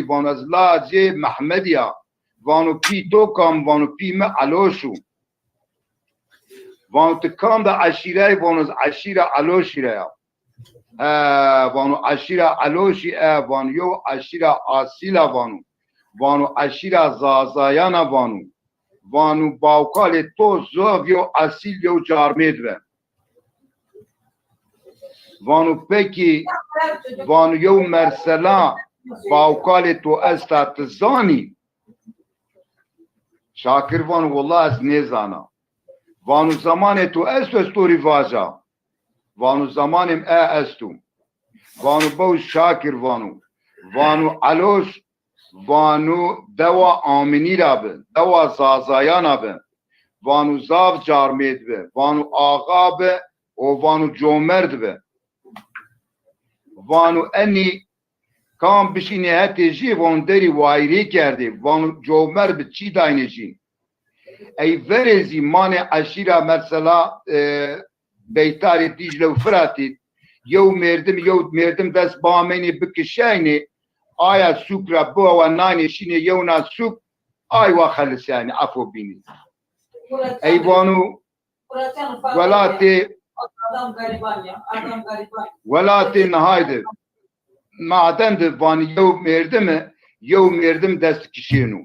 وانو از لاجه محمدیا وانو پی تو کام وانو پی ما علوشو وانو تکام دا عشیره وانو از عشیره علوشی ریا وانو عشیره علوشی وانو یو عشیره آسیلا وانو عشیره زازایانا وانو باوکال تو زوف یو اصیل یو جارمید و وانو پکی وانو یو مرسلا باوکال تو استات زانی شاکر وانو والله از نیزانا وانو زمان تو استوری واجا وانو زمانم استو وانو بو شاکر وانو علوش وانو دوا آمینی را بن دوا زازایانا بن وانو زاف جارمید بن وانو آقا بن و وانو جومرد بن وانو انی کام بشینه هتی جی وان داری وایری کرده وانو جومرد به چی داینه جی ای ورزی مان عشیره مرسلا بیتاری دیجله و فراتید یو مردم دست بامینی بکشینی آیا سوک را بو و نانی شینه یو نا سوک آی و خلص یعنی عفو بینی ای وانو ولاتی نهایده معدن ده وان یو مردم دست کشینو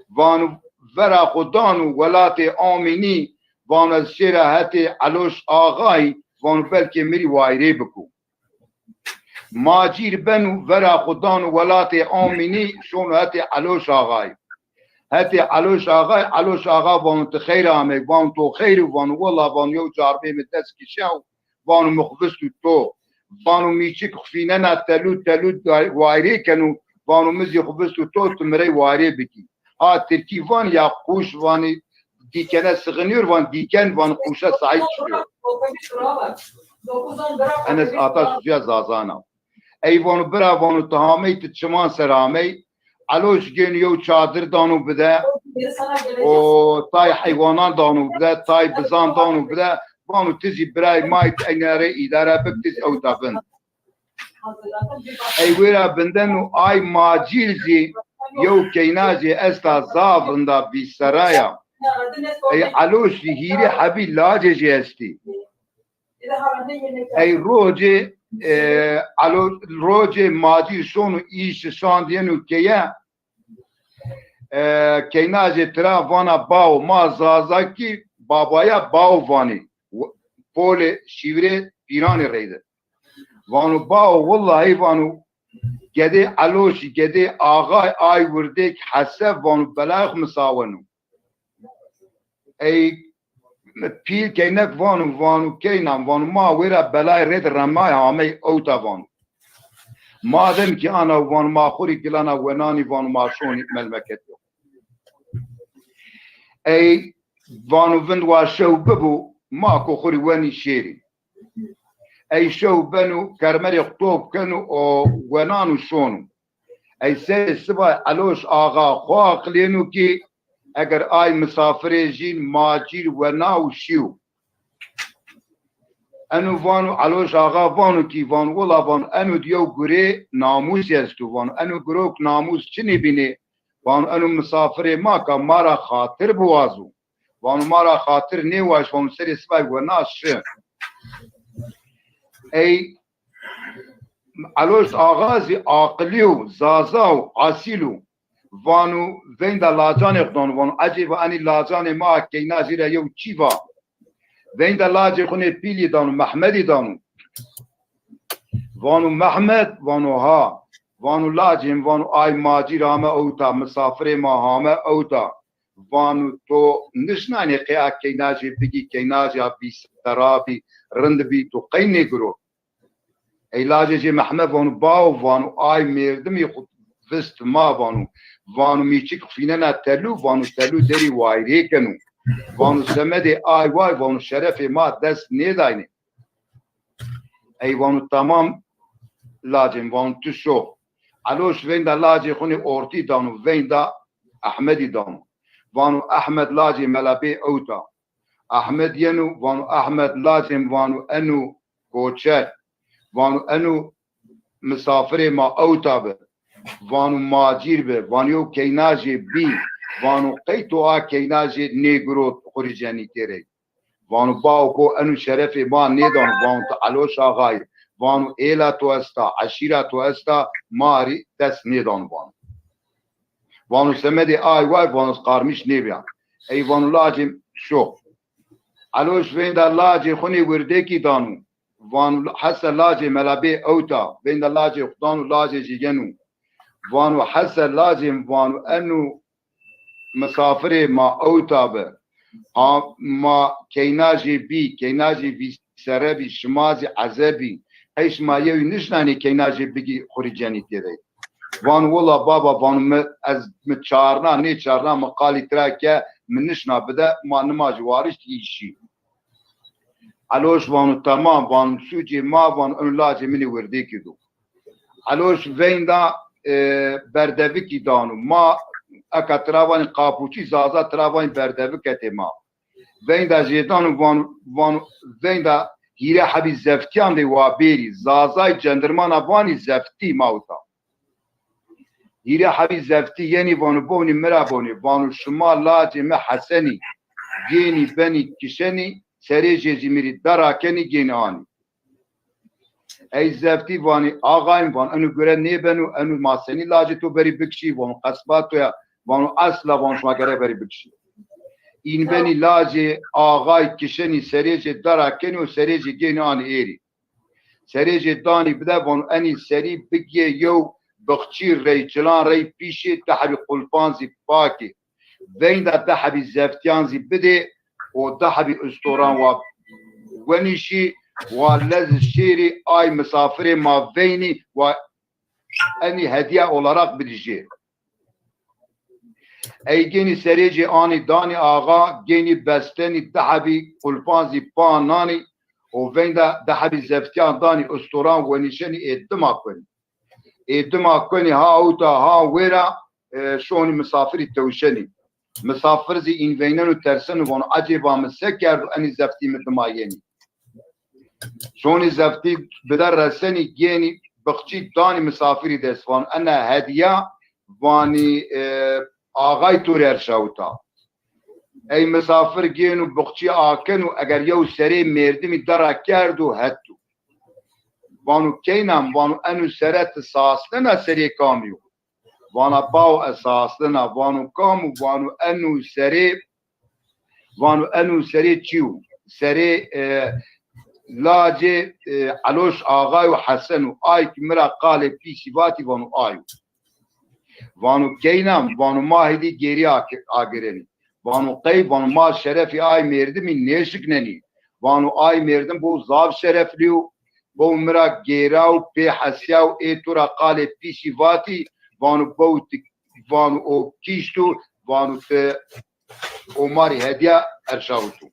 وانو ورا خودانو ولاتی آمینی وانو از شیره هتی علوش آغای وانو بلکه میری وایره بکو ماجیر بنو ورا خودان ولات آمینی شون هتی علوش آغای علوش آغا وانو تخیر آمه وانو تو خیر وانو والله وانو یو جاربه مدست کشاو وانو مخبستو تو وانو میچک خفینه نا تلو وایره کنو وانو مزی خبستو تو تمره وایره بکی ترکی وان یا قوش وانی دیکنه سغنیر وان دیکن وان قوشه سعید شد انس آتا سوزیا زازانا ای وانو برا وانو تهامی تچمان سرامی علوش گین یو چادر دانو بده و تای حیوانان دانو بده تای بزان دانو بده وانو تزی برای مایت ایناره اداره بکتز او دابن ای ویرا بندن و آی ماجیل زی یو کینازی استا زافندا بی سرایا ای علوش هیری حبی لاجه جی استی ای روج مادی شونو ایش شاندینو کیه کینازی ترا وانا باو ما زازاکی بابایا باو وانی پول شیوره پیرانی ریده وانو باو والله وانو گده علوشی گده آقای آی وردک حسب وانو بلاغ مساونو ای پیل کینک وانو کینم وانو ما ویرا بلای رید رمای همه اوتا وانو مادم که انا وانو ما خوری گلانا ونانی وانو ما شونی ملمکت ای وانو وند شو ببو ما کو خوری ونی شیری ای شو بنو کرمری خطوب کنو او ونانو شونو ای سبا علوش آغا خواق لینو کی اگر آی مسافره جین ماجیر و ناو شیو انو وانو علوش آغا وانو کی وانو ولا وانو انو دیو گره ناموس یستو وانو انو گروک ناموس چنی بینه وانو انو مسافره ما که مارا خاطر بوازو وانو مارا خاطر نیواش وانو سری سبای و ناس شه ای علوش آغازی عاقلیو زازاو عاصیلو وانو وین دا لاجان اقدان وانو عجیب انی لاجان ما که نازیره یو چیوا وین دا لاج خونه پیلی دانو محمدی دانو وانو محمد وانو ها وانو لاجیم وانو آی ماجی رامه اوتا مسافر ما همه اوتا وانو تو نشنانی قیاک که نازی بگی که نازی بی سرابی رند بی تو قینی گرو ای لاجی جی محمد وانو باو وانو آی میردمی خود فست ما وانو میچک خفینه نا تلو وانو تلو داری وایره کنو وانو سمد آی وای وانو شرف ما دست نیداینه ای وانو تمام لاجم وانو تو شو علوش وین دا لاجی خونی اورتی دانو وین دا احمدی دانو وانو احمد لاجی ملابی اوتا احمد ینو وانو احمد لازم وانو انو کوچه وانو انو مسافر ما اوتا به وانو ماجیر به وانیو کیناجی بی وانو قیتو آ کیناجی نیگرو خورجانی تیره وانو باو کو انو شرف ما نیدان وانو تعلوش آغای وانو ایلا تو استا عشیرا تو استا ماری دست نیدان وانو سمدی آی وای وانو قارمش نیبیان ای وانو لاجم شو علوش وين دا لاجي خوني ورديكي دانو وانو حسا لاجي ملابي اوتا وين دا لاجي خدانو لاجي جيجنو وانو حسا لاجي وانو انو مسافري ما اوتا به ما كيناجي بي كيناجي في سربي شمازي عذابي ايش ما يوي نشناني كيناجي بيجي خريجاني تيري وانو والله بابا وانو از متشارنا نيتشارنا مقالي تراكا من نشنا بدا ما نماجي وارش تيشي علوش وانو تمام وانو سوجي ما وانو انو لاجي مني ورديكي دو علوش وين دا بردوكي دانو ما اكا تراواني قابوچي زازا تراواني بردوكي تما وين دا جيدانو وانو وين دا هيرا حبي زفتيان دي وابيري زازاي جندرمانا واني زفتي ماوتا هيرا حبي زفتي يعني وانو بوني مرابوني وانو شما لاجي ما حسني جيني بني كشني سريجي جميري دارا كني جيناني اي زفتي واني آغاين وان انو گره نيبنو انو ماسني لاجي تو بري بكشي وان قصباتو يا وانو اصلا وان شما گره بري بكشي این بني لاجي آغاي كشني سريجي دارا كني و سريجي جيناني ايري سريجي داني بدا وان اني سري بگيه يو بخشي ريجلان ري بيشي تحبي قلبانزي باكي وين دا تحبي زفتيانزي بده وتحبي استوران ونشي ولز الشيري اي مسافري ما بيني واني هديه olarak بديجي اي جيني سريجي اني داني اغا جيني بستني تحبي قلبانزي باناني وين دا تحبي زفتيان داني استوران ونشني ادما كوني ها اوتا ها ويرا شوني مسافري توشني مسافر زي این وینن و ترسن و عجیبا مسکر اني زفتي متمايني شوني زفتي بدر رسني جيني بخشي داني مسافري دسوان انا هديه واني آغاي تورير شاوتا اي مسافر جينو بخشي آكنو اگر يو سري مردمي درا كردو هتو وانو كينام وانو انو سرت ساسلنا سري كاميو وانا باو اساسنا وانو كام وانو انو سري تشيو سري لاجي علوش آغاي وحسن واي كمرا قال في سيباتي وانو ايو وانو كينام وانو ماهدي جيري آگرني وانو قيب وانو ما شرفي اي مردمي نيشكنني وانو اي مردم بو زاب شرف ليو بو مرا جيراو بي حسياو اي تورا قال في سيباتي وانو بوت وانو او كيشتو وانو ت اوماري هديه ارشاوتو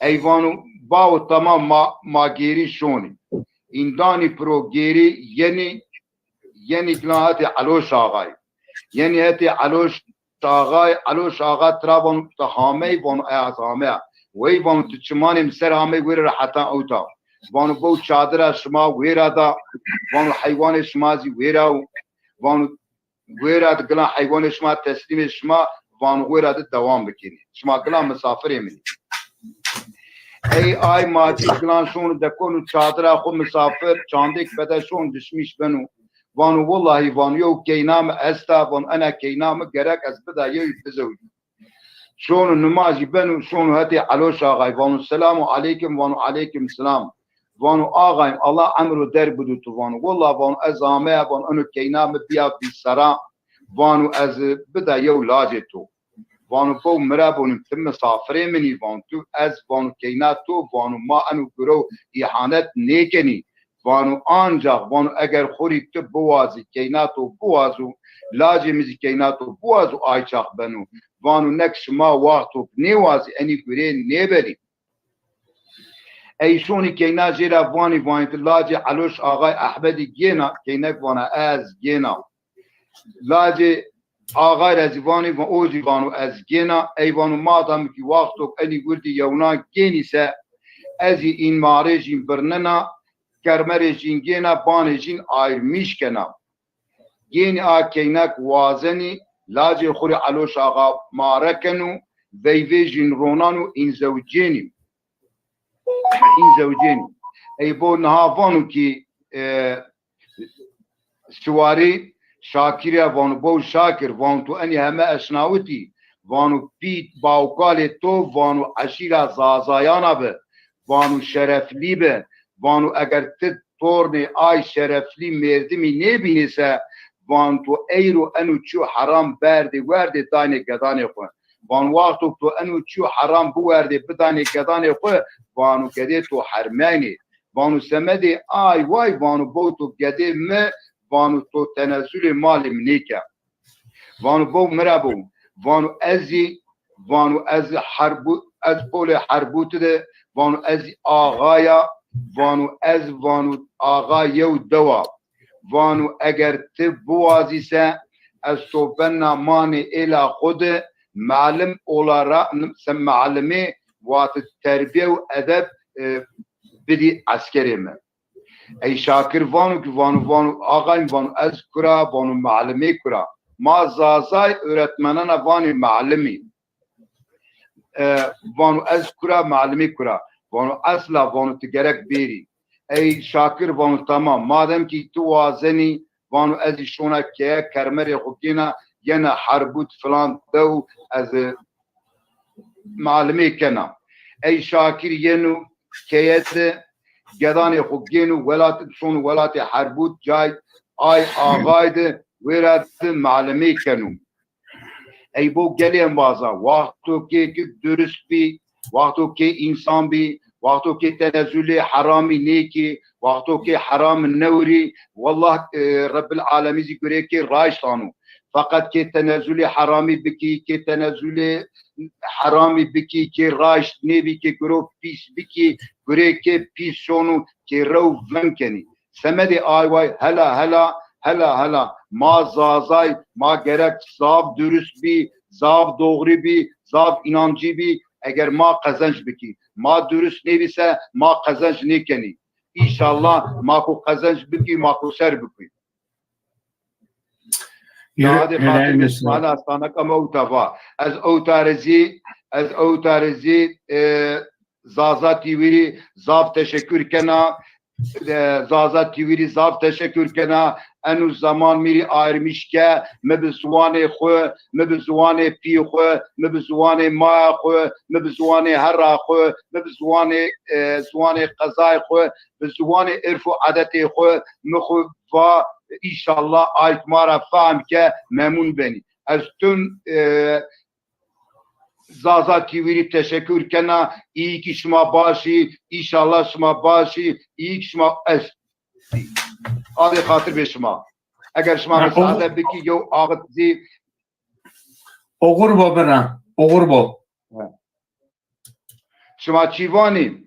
اي وانو باو تمام ما گيري شوني این داني برو گيري يعني كلاناتي علوش آغاي يعني هاتي علوش آغا ترابون تهامي وانو اعظامي وي وانو تچماني مسر هامي وير حتى اوتا وانو بو چادر شما ويرا دا وانو حيوان شمازي ويرا وانو ويرا دقلا حيوان شما تسليم شما وانو ويرا دوام بكيني شما قلا مسافر مني اي ما قلا شون دكونو چادر خو مسافر چاندك بدا شون دشمش بنو وانو والله وانو يو كينام استا وان انا كينام گرك از بدا يو بزوج شون نمازي بنو شون هاتي علوش آغاي وانو السلام عليكم وانو عليكم السلام وانو آغایم الله امرو در بدو تو وانو والله وانو از آمه وانو انو کینام بیا بی سرا وانو از بدا یو لاجه تو وانو بو مرابونم تم مسافره منی وانو تو از وانو کینا تو وانو ما انو گرو ایحانت نیکنی وانو آنجا وانو اگر خوری تو بوازی کینا تو بوازو لاجه مزی کینا تو بوازو آیچاق بنو وانو نکش ما وقتو نیوازی انی گره نیبری ايشوني كينا جيرا فاني فاني لاجي علوش آغاي احمدي جينا كينك وانا از جينا لاجي آغاي رزيفاني و اوجي فانو از جينا اي فانو ما دام كي وقتك اني قلتي يونا جيني سا ازي ان مارجين برننا كرمرجين جينا بانجين آير ميشكنا جين آكينك وازني لاجي خوري علوش آغا ماركنو فيفيجين رونانو إن زوجيني أي بو نهافانو كي سواري شاكريا وانو بو شاكر وانو تو أني هما أشناوتي وانو بيت باوكالي تو وانو عشيرا زازايانا به وانو شرفلي به وانو اگر تد طورني آي شرفلي مردمي نبينيسا وان تو ايرو انو چو حرام بردي وردي داني قداني خواه وان وقتو تو انو چو حرام بوردي بداني قداني خواه وانو قده تو حرماني وانو سمدي آي واي وانو بوتو قده ما وانو تو تنزل مال منيكا وانو بو مرابو وانو از حربو از بول حربوت ده وانو از آغایا وانو آغا یو دوا وانو اگر تبوازی سا از تو بنا مانی الى خود معلم اولا سم معلمه وات تربیه و ادب بدی عسکری من ای شاکر وانو که وانو آغای وانو از کرا وانو معلمه کرا ما زازای öğretmenana وانی معلمی وانو از کرا معلمی کرا وانو اصلا وانو تگرک بیری ای شاکر وانو تمام مادم کی تو وازنی وانو از شونا که کرمر خوکینا ینا حربوت فلان دو از معلمی کنا ای شاکر ینو کیت گدان خوکینو ولات شون ولات حربوت جای آی آغاید ورد معلمی کنو ای بو گلیم بازا وقتو که درست بی وقتو که انسان بی وقتو که تنزل حرامی نیکی وقتو که حرام نوری والله رب العالمین ذکره که رایش تانو فقط که تنزل حرامی بکی که تنزل حرامی بکی که رایش نبی که گرو پیس بکی گره که پیس شونو که رو ون کنی سمد آی وای هلا ما زازای ما gerek zab dürüst bi zab doğru bi zab inancı bi eğer ma kazanç biki ma dürüst nebise ma kazanç ne keni İnşallah ma ko kazanç biki ma ko ser biki ya hadi khatir bismillah sana kama utafa az autarezi zaza tiviri zab teşekkür kena زازا تیویری زاب تشکر کنا انو زمان میری آرمیش که مبزوان خو مبزوان پی خو مبزوان ما خو مبزوان هر خو مبزوان زوان قضای خو مبزوان عرف و عادت خو مخو و انشالله آیت مارا فهم که ممنون بنی از تون زازا تیویری تشکر کنا iyi ki şuma başı inşallah şuma başı iyi ki şuma es abi hatır be şuma eğer şuma mesade biki yo ağıtzi oğur bo bana oğur bo şuma çivani